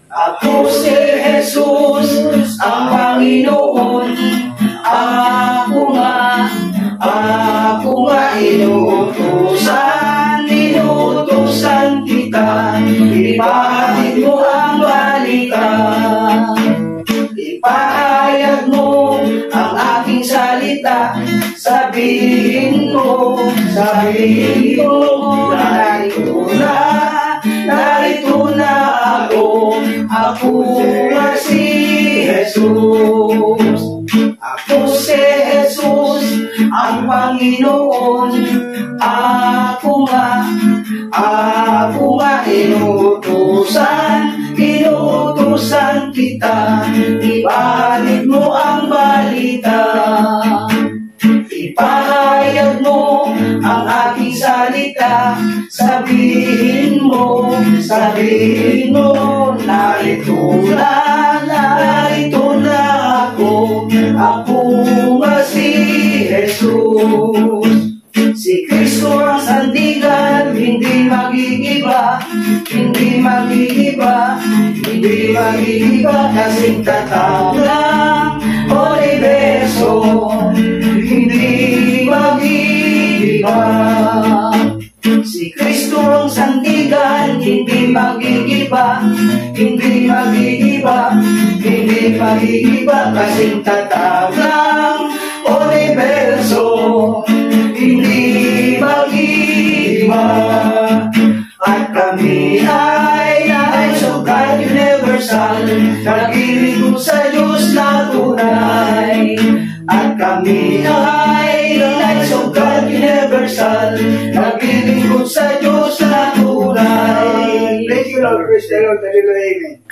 Ako si Jesus, ang Panginoon. Ako nga inuutusan kita. Ipahatid mo ang balita. Ipahayag mo ang aking salita. Sabihin mo, narito na ako. Ako nga si Jesus. Ako si Jesus, ang Panginoon. Ako nga inuutusan kita. Ipahatid mo ang balita. Ipahayag mo ang aking salita. Sabihin mo, narito na ako. Ako nga si Jesus. Si Kristo ang sandigan, hindi magigiba, kasing tatag ng universo, hindi magigiba. Si Kristo ang sandigan, hindi magigiba, kasing tatag ng universo, hindi magigiba. At kami ay Knights of God Universal, nag-iligod sa Diyos na tunay. At kami ay Knights of God Universal, nag-iligod sa Diyos na tunay. Thank you, Lord. Praise the Lord. Hallelujah. Amen.